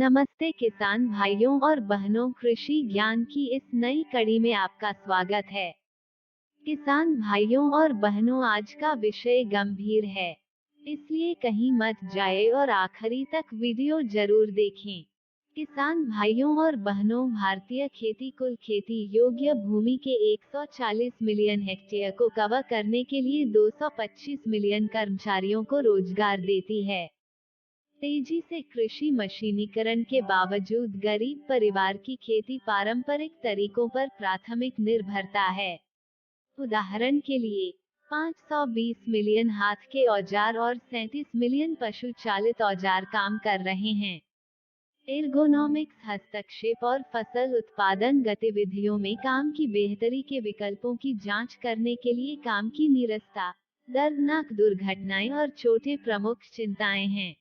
नमस्ते किसान भाइयों और बहनों, कृषि ज्ञान की इस नई कड़ी में आपका स्वागत है। किसान भाइयों और बहनों, आज का विषय गंभीर है, इसलिए कहीं मत जाए और आखिरी तक वीडियो जरूर देखें। किसान भाइयों और बहनों, भारतीय खेती कुल खेती योग्य भूमि के 140 मिलियन हेक्टेयर को कवर करने के लिए 225 मिलियन कर्मचारियों को रोजगार देती है। तेजी से कृषि मशीनीकरण के बावजूद गरीब परिवार की खेती पारंपरिक तरीकों पर प्राथमिक निर्भरता है। उदाहरण के लिए 520 मिलियन हाथ के औजार और 37 मिलियन पशु चालित औजार काम कर रहे हैं। एर्गोनॉमिक्स, हस्तक्षेप और फसल उत्पादन गतिविधियों में काम की बेहतरी के विकल्पों की जांच करने के लिए काम की नीरसता, दर्दनाक दुर्घटनाएं और छोटे प्रमुख चिंताएं हैं।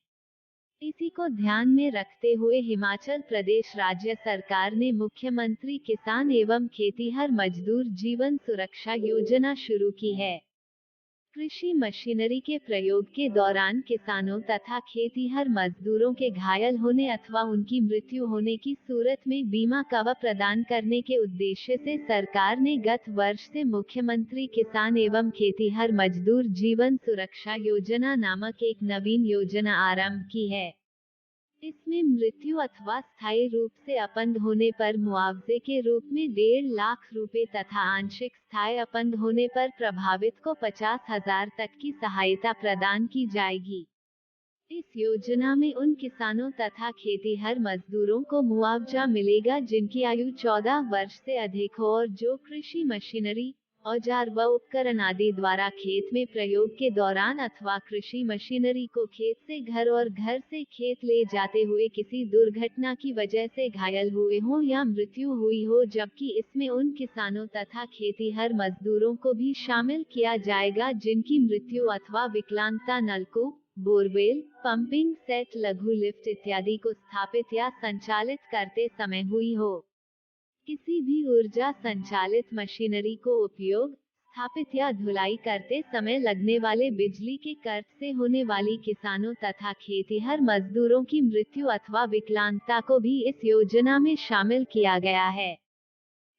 इसी को ध्यान में रखते हुए हिमाचल प्रदेश राज्य सरकार ने मुख्यमंत्री किसान एवं खेतीहर मजदूर जीवन सुरक्षा योजना शुरू की है। कृषि मशीनरी के प्रयोग के दौरान किसानों तथा खेतीहर मजदूरों के घायल होने अथवा उनकी मृत्यु होने की सूरत में बीमा कवर प्रदान करने के उद्देश्य से सरकार ने गत वर्ष से मुख्यमंत्री किसान एवं खेतीहर मजदूर जीवन सुरक्षा योजना नामक एक नवीन योजना आरंभ की है। इसमें मृत्यु अथवा स्थायी रूप से अपंग होने पर मुआवजे के रूप में 1.5 लाख रुपए तथा आंशिक स्थायी अपंग होने पर प्रभावित को 50,000 तक की सहायता प्रदान की जाएगी। इस योजना में उन किसानों तथा खेतीहर मजदूरों को मुआवजा मिलेगा जिनकी आयु 14 वर्ष से अधिक हो और जो कृषि मशीनरी, औजार व उपकरण आदि द्वारा खेत में प्रयोग के दौरान अथवा कृषि मशीनरी को खेत से घर और घर से खेत ले जाते हुए किसी दुर्घटना की वजह से घायल हुए हों या मृत्यु हुई हो, जबकि इसमें उन किसानों तथा खेतीहर मजदूरों को भी शामिल किया जाएगा जिनकी मृत्यु अथवा विकलांगता नलकूप, बोरवेल, पंपिंग सेट, लघु लिफ्ट इत्यादि को स्थापित या संचालित करते समय हुई हो। किसी भी ऊर्जा संचालित मशीनरी को उपयोग, स्थापित या धुलाई करते समय लगने वाले बिजली के कर्ट से होने वाली किसानों तथा खेतीहर मजदूरों की मृत्यु अथवा विकलांगता को भी इस योजना में शामिल किया गया है।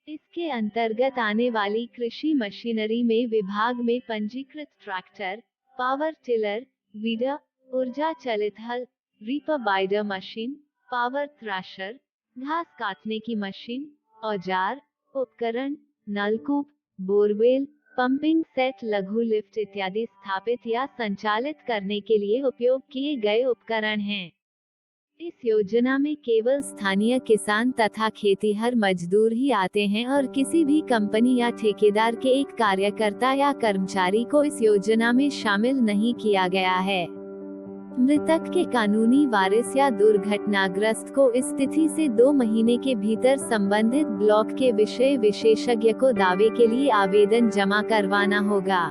इसके अंतर्गत आने वाली कृषि मशीनरी में विभाग में पंजीकृत ट्रैक्टर, पावर टिलर, वीडर, ऊर्जा चलित हल, रीपर बाइडर मशीन, पावर थ्रेशर, घास काटने की मशीन, औजार, उपकरण, नलकूप, बोरवेल, पंपिंग सेट, लघु लिफ्ट इत्यादि स्थापित या संचालित करने के लिए उपयोग किए गए उपकरण हैं। इस योजना में केवल स्थानीय किसान तथा खेतीहर मजदूर ही आते हैं और किसी भी कंपनी या ठेकेदार के एक कार्यकर्ता या कर्मचारी को इस योजना में शामिल नहीं किया गया है। मृतक के कानूनी वारिस या दुर्घटनाग्रस्त को इस तिथि से 2 महीने के भीतर संबंधित ब्लॉक के विषय विशेषज्ञ को दावे के लिए आवेदन जमा करवाना होगा।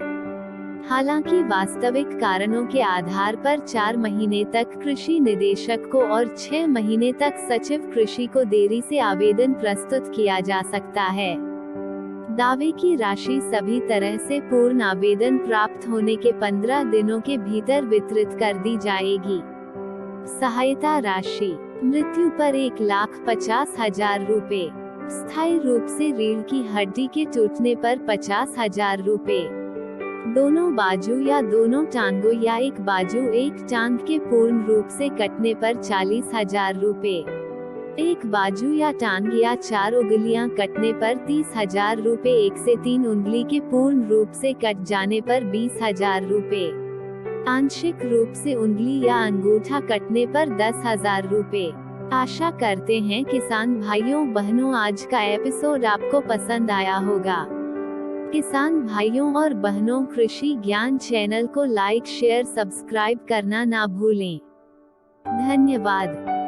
हालांकि वास्तविक कारणों के आधार पर 4 महीने तक कृषि निदेशक को और 6 महीने तक सचिव कृषि को देरी से आवेदन प्रस्तुत किया जा सकता है। दावे की राशि सभी तरह से पूर्ण आवेदन प्राप्त होने के 15 दिनों के भीतर वितरित कर दी जाएगी। सहायता राशि: मृत्यु पर 1,50,000 रुपए, स्थायी रूप से रीढ़ की हड्डी के टूटने पर 50,000 रुपए, दोनों बाजू या दोनों टांगों या एक बाजू एक टांग के पूर्ण रूप से कटने पर 40,000 रुपए, एक बाजू या टांग या 4 उंगलियां कटने पर 30,000 रुपए, 1 से 3 उंगली के पूर्ण रूप से कट जाने पर 20,000 रुपए, आंशिक रूप से उंगली या अंगूठा कटने पर 10,000 रुपए। आशा करते हैं किसान भाइयों बहनों, आज का एपिसोड आपको पसंद आया होगा। किसान भाइयों और बहनों, कृषि ज्ञान चैनल को लाइक, शेयर, सब्सक्राइब करना ना भूलें। धन्यवाद।